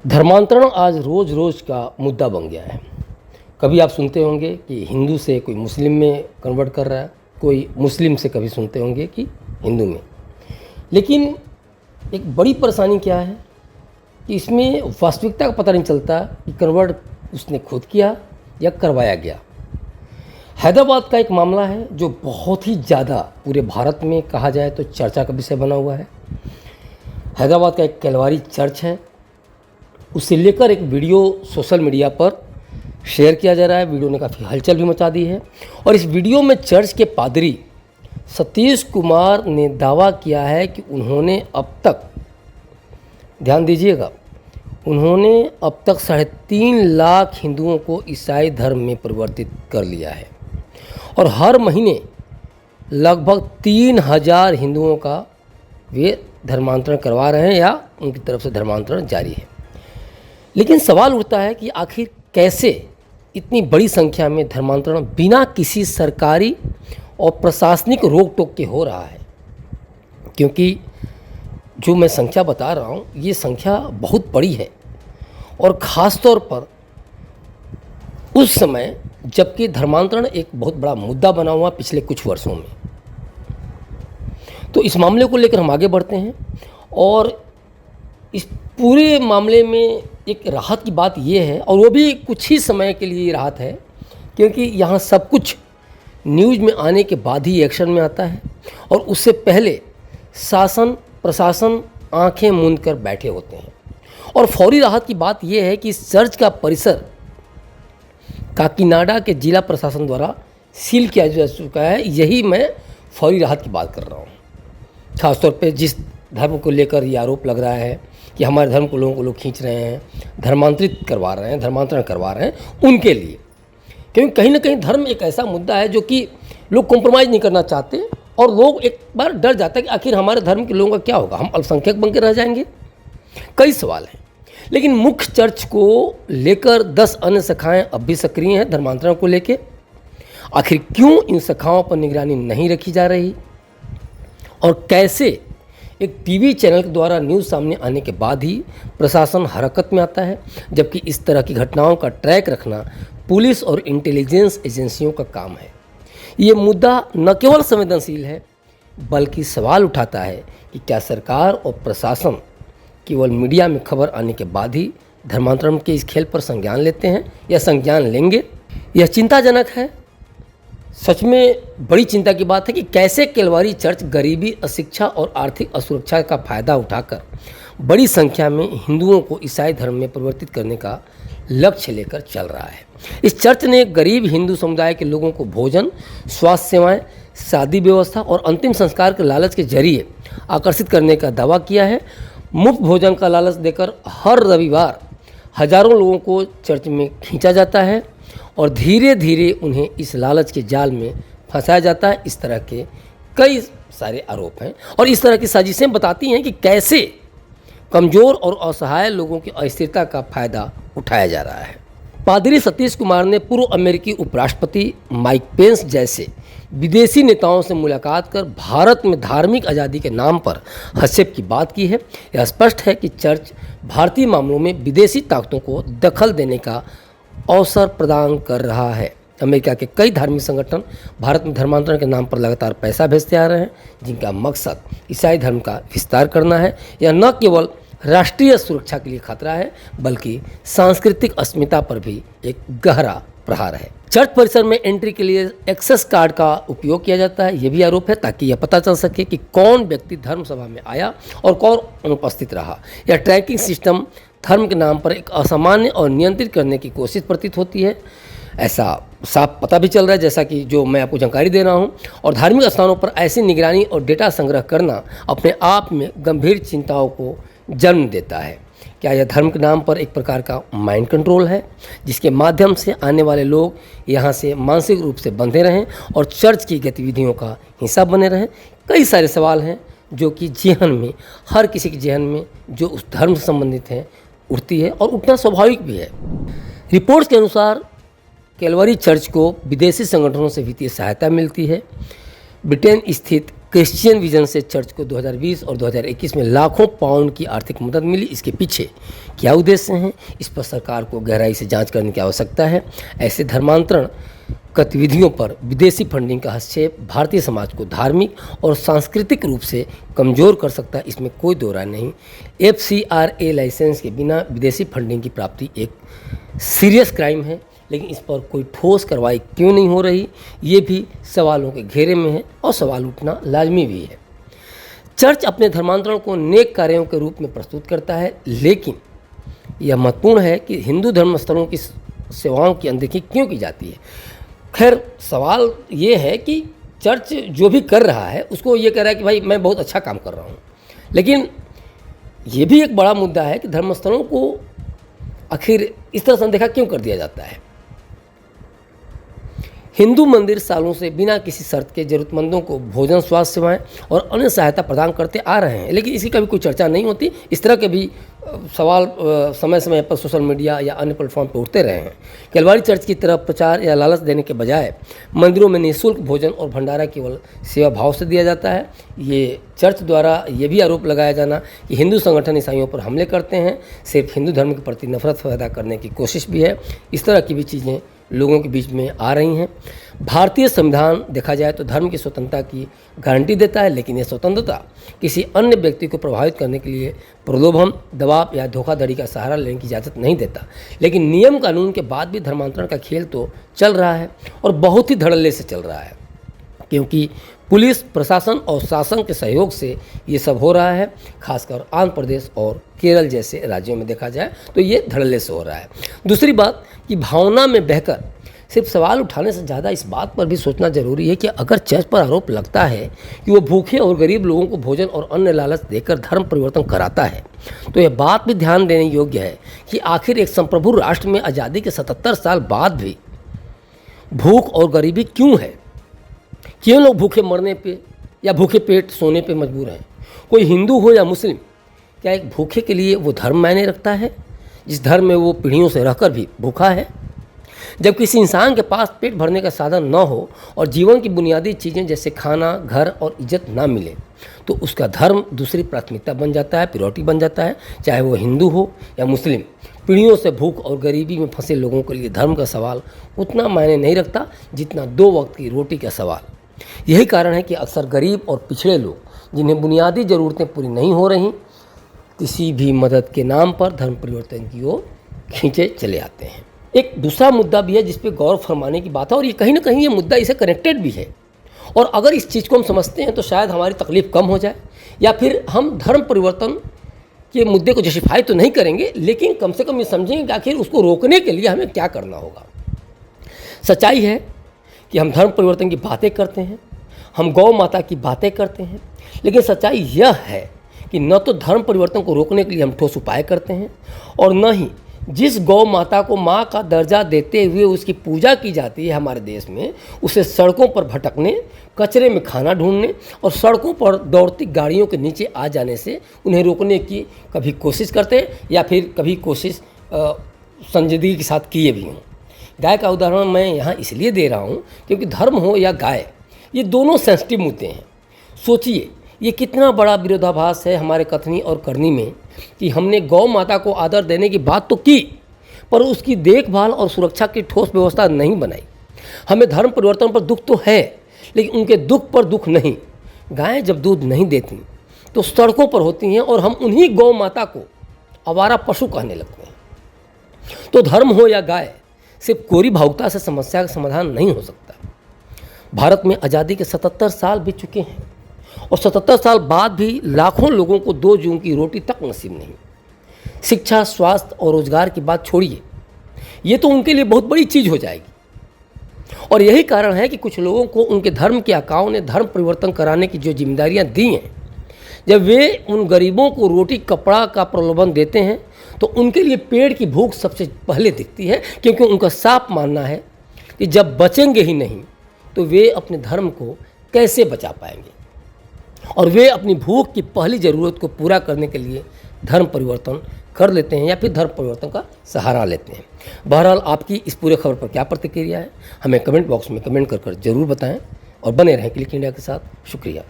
धर्मांतरण आज रोज़ रोज़ का मुद्दा बन गया है। कभी आप सुनते होंगे कि हिंदू से कोई मुस्लिम में कन्वर्ट कर रहा है, कोई मुस्लिम से कभी सुनते होंगे कि हिंदू में। लेकिन एक बड़ी परेशानी क्या है कि इसमें वास्तविकता का पता नहीं चलता कि कन्वर्ट उसने खुद किया या करवाया गया। हैदराबाद का एक मामला है जो बहुत ही ज़्यादा पूरे भारत में कहा जाए तो चर्चा का विषय बना हुआ है। हैदराबाद का एक कैलवारी चर्च है, उससे लेकर एक वीडियो सोशल मीडिया पर शेयर किया जा रहा है। वीडियो ने काफ़ी हलचल भी मचा दी है और इस वीडियो में चर्च के पादरी सतीश कुमार ने दावा किया है कि उन्होंने अब तक, ध्यान दीजिएगा, उन्होंने अब तक 3.5 लाख हिंदुओं को ईसाई धर्म में परिवर्तित कर लिया है और हर महीने लगभग 3000 हिंदुओं का वे धर्मांतरण करवा रहे हैं या उनकी तरफ से धर्मांतरण जारी है। लेकिन सवाल उठता है कि आखिर कैसे इतनी बड़ी संख्या में धर्मांतरण बिना किसी सरकारी और प्रशासनिक रोक टोक के हो रहा है, क्योंकि जो मैं संख्या बता रहा हूँ ये संख्या बहुत बड़ी है और ख़ास तौर पर उस समय जबकि धर्मांतरण एक बहुत बड़ा मुद्दा बना हुआ पिछले कुछ वर्षों में। तो इस मामले को लेकर हम आगे बढ़ते हैं और इस पूरे मामले में एक राहत की बात ये है, और वो भी कुछ ही समय के लिए राहत है, क्योंकि यहाँ सब कुछ न्यूज़ में आने के बाद ही एक्शन में आता है और उससे पहले शासन प्रशासन आंखें मूंद कर बैठे होते हैं। और फौरी राहत की बात यह है कि इस चर्च का परिसर काकीनाडा के जिला प्रशासन द्वारा सील किया जा चुका है। यही मैं फौरी राहत की बात कर रहा हूँ। खासतौर पे जिस धर्म को लेकर ये आरोप लग रहा है कि हमारे धर्म को लोग खींच रहे हैं, धर्मांतरित करवा रहे हैं, धर्मांतरण करवा रहे हैं, उनके लिए। क्योंकि कहीं ना कहीं धर्म एक ऐसा मुद्दा है जो कि लोग कॉम्प्रोमाइज़ नहीं करना चाहते और लोग एक बार डर जाता है कि आखिर हमारे धर्म के लोगों का क्या होगा, हम अल्पसंख्यक बन के रह जाएंगे। कई सवाल हैं, लेकिन मुख्य चर्च को लेकर 10 अन्य शाखाएं अब भी सक्रिय हैं धर्मांतरण को लेकर। आखिर क्यों इन शाखाओं पर निगरानी नहीं रखी जा रही और कैसे एक टीवी चैनल के द्वारा न्यूज़ सामने आने के बाद ही प्रशासन हरकत में आता है, जबकि इस तरह की घटनाओं का ट्रैक रखना पुलिस और इंटेलिजेंस एजेंसियों का काम है। ये मुद्दा न केवल संवेदनशील है बल्कि सवाल उठाता है कि क्या सरकार और प्रशासन केवल मीडिया में खबर आने के बाद ही धर्मांतरण के इस खेल पर संज्ञान लेते हैं या संज्ञान लेंगे। यह चिंताजनक है। सच में बड़ी चिंता की बात है कि कैसे कैलवारी चर्च गरीबी, अशिक्षा और आर्थिक असुरक्षा का फ़ायदा उठाकर बड़ी संख्या में हिंदुओं को ईसाई धर्म में परिवर्तित करने का लक्ष्य लेकर चल रहा है। इस चर्च ने गरीब हिंदू समुदाय के लोगों को भोजन, स्वास्थ्य सेवाएं, शादी व्यवस्था और अंतिम संस्कार के लालच के जरिए आकर्षित करने का दावा किया है। मुफ्त भोजन का लालच देकर हर रविवार हजारों लोगों को चर्च में खींचा जाता है और धीरे धीरे उन्हें इस लालच के जाल में फंसाया जाता है। इस तरह के कई सारे आरोप हैं और इस तरह की साजिशें बताती हैं कि कैसे कमज़ोर और असहाय लोगों की अस्थिरता का फ़ायदा उठाया जा रहा है। पादरी सतीश कुमार ने पूर्व अमेरिकी उपराष्ट्रपति माइक पेंस जैसे विदेशी नेताओं से मुलाकात कर भारत में धार्मिक आज़ादी के नाम पर हस्तक्षेप की बात की है। यह स्पष्ट है कि चर्च भारतीय मामलों में विदेशी ताकतों को दखल देने का अवसर प्रदान कर रहा है। अमेरिका के कई धार्मिक संगठन भारत में धर्मांतरण के नाम पर लगातार पैसा भेजते आ रहे हैं, जिनका मकसद ईसाई धर्म का विस्तार करना है। यह न केवल राष्ट्रीय सुरक्षा के लिए खतरा है बल्कि सांस्कृतिक अस्मिता पर भी एक गहरा प्रहार है। चर्च परिसर में एंट्री के लिए एक्सेस कार्ड का उपयोग किया जाता है, यह भी आरोप है, ताकि यह पता चल सके कि कौन व्यक्ति धर्म सभा में आया और कौन अनुपस्थित रहा। यह ट्रैकिंग सिस्टम धर्म के नाम पर एक असामान्य और नियंत्रित करने की कोशिश प्रतीत होती है। ऐसा साफ पता भी चल रहा है, जैसा कि जो मैं आपको जानकारी दे रहा हूं। और धार्मिक स्थानों पर ऐसी निगरानी और डेटा संग्रह करना अपने आप में गंभीर चिंताओं को जन्म देता है। क्या यह धर्म के नाम पर एक प्रकार का माइंड कंट्रोल है, जिसके माध्यम से आने वाले लोग यहाँ से मानसिक रूप से बंधे रहें और चर्च की गतिविधियों का हिस्सा बने रहें? कई सारे सवाल हैं जो कि जेहन में, हर किसी के जेहन में जो उस धर्म से संबंधित हैं उठती है और उठना स्वाभाविक भी है। रिपोर्ट्स के अनुसार कैलवरी चर्च को विदेशी संगठनों से वित्तीय सहायता मिलती है। ब्रिटेन स्थित क्रिश्चियन विजन से चर्च को 2020 और 2021 में लाखों पाउंड की आर्थिक मदद मिली। इसके पीछे क्या उद्देश्य हैं, इस पर सरकार को गहराई से जांच करने की आवश्यकता है। ऐसे धर्मांतरण गतिविधियों पर विदेशी फंडिंग का हस्तक्षेप भारतीय समाज को धार्मिक और सांस्कृतिक रूप से कमज़ोर कर सकता है, इसमें कोई दो राय नहीं। FCRA लाइसेंस के बिना विदेशी फंडिंग की प्राप्ति एक सीरियस क्राइम है, लेकिन इस पर कोई ठोस कार्रवाई क्यों नहीं हो रही, ये भी सवालों के घेरे में है और सवाल उठना लाजमी भी है। चर्च अपने धर्मांतरण को नेक कार्यों के रूप में प्रस्तुत करता है, लेकिन यह महत्वपूर्ण है कि हिंदू धर्मस्थलों की सेवाओं की अनदेखी क्यों की जाती है। खैर, सवाल ये है कि चर्च जो भी कर रहा है उसको ये कह रहा है कि भाई मैं बहुत अच्छा काम कर रहा हूँ, लेकिन ये भी एक बड़ा मुद्दा है कि धर्मस्थलों को आखिर इस तरह से अनदेखा क्यों कर दिया जाता है। हिंदू मंदिर सालों से बिना किसी शर्त के जरूरतमंदों को भोजन, स्वास्थ्य सेवाएं और अन्य सहायता प्रदान करते आ रहे हैं, लेकिन इसकी कभी कोई चर्चा नहीं होती। इस तरह के भी सवाल समय समय पर सोशल मीडिया या अन्य प्लेटफॉर्म पर उठते रहे हैं। कैलवारी चर्च की तरफ प्रचार या लालच देने के बजाय मंदिरों में निःशुल्क भोजन और भंडारा केवल सेवा भाव से दिया जाता है। ये चर्च द्वारा ये भी आरोप लगाया जाना कि हिंदू संगठन ईसाइयों पर हमले करते हैं, सिर्फ हिंदू धर्म के प्रति नफरत पैदा करने की कोशिश भी है। इस तरह की भी चीज़ें लोगों के बीच में आ रही हैं। भारतीय संविधान देखा जाए तो धर्म की स्वतंत्रता की गारंटी देता है, लेकिन यह स्वतंत्रता किसी अन्य व्यक्ति को प्रभावित करने के लिए प्रलोभन, दबाव या धोखाधड़ी का सहारा लेने की इजाज़त नहीं देता। लेकिन नियम कानून के बाद भी धर्मांतरण का खेल तो चल रहा है और बहुत ही धड़ल्ले से चल रहा है, क्योंकि पुलिस प्रशासन और शासन के सहयोग से ये सब हो रहा है। खासकर आंध्र प्रदेश और केरल जैसे राज्यों में देखा जाए तो ये धड़ल्ले से हो रहा है। दूसरी बात कि भावना में बहकर सिर्फ सवाल उठाने से ज़्यादा इस बात पर भी सोचना जरूरी है कि अगर चर्च पर आरोप लगता है कि वो भूखे और गरीब लोगों को भोजन और अन्य लालच देकर धर्म परिवर्तन कराता है, तो यह बात भी ध्यान देने योग्य है कि आखिर एक संप्रभु राष्ट्र में आज़ादी के 77 साल बाद भी भूख और गरीबी क्यों है। क्यों लोग भूखे मरने पे या भूखे पेट सोने पे मजबूर हैं। कोई हिंदू हो या मुस्लिम, क्या एक भूखे के लिए वो धर्म मायने रखता है जिस धर्म में वो पीढ़ियों से रहकर भी भूखा है। जब किसी इंसान के पास पेट भरने का साधन न हो और जीवन की बुनियादी चीज़ें जैसे खाना, घर और इज्जत ना मिले, तो उसका धर्म दूसरी प्राथमिकता बन जाता है, प्रायोरिटी बन जाता है, चाहे वो हिंदू हो या मुस्लिम। पीढ़ियों से भूख और गरीबी में फंसे लोगों के लिए धर्म का सवाल उतना मायने नहीं रखता जितना 2 वक्त की रोटी का सवाल। यही कारण है कि अक्सर गरीब और पिछड़े लोग जिन्हें बुनियादी ज़रूरतें पूरी नहीं हो रही, किसी भी मदद के नाम पर धर्म परिवर्तन की ओर खींचे चले आते हैं। एक दूसरा मुद्दा भी है जिस पे गौर फरमाने की बात है, और ये कहीं ना कहीं ये मुद्दा इससे कनेक्टेड भी है। और अगर इस चीज़ को हम समझते हैं तो शायद हमारी तकलीफ कम हो जाए, या फिर हम धर्म परिवर्तन के मुद्दे को जस्टिफाई तो नहीं करेंगे, लेकिन कम से कम ये समझेंगे कि आखिर उसको रोकने के लिए हमें क्या करना होगा। सच्चाई है कि हम धर्म परिवर्तन की बातें करते हैं, हम गौ माता की बातें करते हैं, लेकिन सच्चाई यह है कि न तो धर्म परिवर्तन को रोकने के लिए हम ठोस उपाय करते हैं, और न ही जिस गौ माता को माँ का दर्जा देते हुए उसकी पूजा की जाती है हमारे देश में, उसे सड़कों पर भटकने, कचरे में खाना ढूंढने और सड़कों पर दौड़ती गाड़ियों के नीचे आ जाने से उन्हें रोकने की कभी कोशिश करते हैं, या फिर कभी कोशिश संजीदगी के साथ किए भी हों। गाय का उदाहरण मैं यहाँ इसलिए दे रहा हूँ क्योंकि धर्म हो या गाय, ये दोनों सेंसिटिव मुद्दे हैं। सोचिए ये कितना बड़ा विरोधाभास है हमारे कथनी और करनी में कि हमने गौ माता को आदर देने की बात तो की, पर उसकी देखभाल और सुरक्षा की ठोस व्यवस्था नहीं बनाई। हमें धर्म परिवर्तन पर दुख तो है, लेकिन उनके दुख पर दुख नहीं। गायें जब दूध नहीं देती तो सड़कों पर होती हैं, और हम उन्हीं गौ माता को आवारा पशु कहने लगते हैं। तो धर्म हो या गाय, सिर्फ कोरी भावुकता से समस्या का समाधान नहीं हो सकता। भारत में आज़ादी के 77 साल बीत चुके हैं, और 77 साल बाद भी लाखों लोगों को 2 जून की रोटी तक नसीब नहीं। शिक्षा, स्वास्थ्य और रोजगार की बात छोड़िए, ये तो उनके लिए बहुत बड़ी चीज़ हो जाएगी। और यही कारण है कि कुछ लोगों को उनके धर्म के आकाओं ने धर्म परिवर्तन कराने की जो जिम्मेदारियां दी हैं, जब वे उन गरीबों को रोटी कपड़ा का प्रलोभन देते हैं तो उनके लिए पेट की भूख सबसे पहले दिखती है, क्योंकि उनका साफ मानना है कि जब बचेंगे ही नहीं तो वे अपने धर्म को कैसे बचा पाएंगे, और वे अपनी भूख की पहली ज़रूरत को पूरा करने के लिए धर्म परिवर्तन कर लेते हैं या फिर धर्म परिवर्तन का सहारा लेते हैं। बहरहाल आपकी इस पूरे खबर पर क्या प्रतिक्रिया है, हमें कमेंट बॉक्स में कमेंट कर जरूर बताएं, और बने रहें क्लिक इंडिया के साथ। शुक्रिया।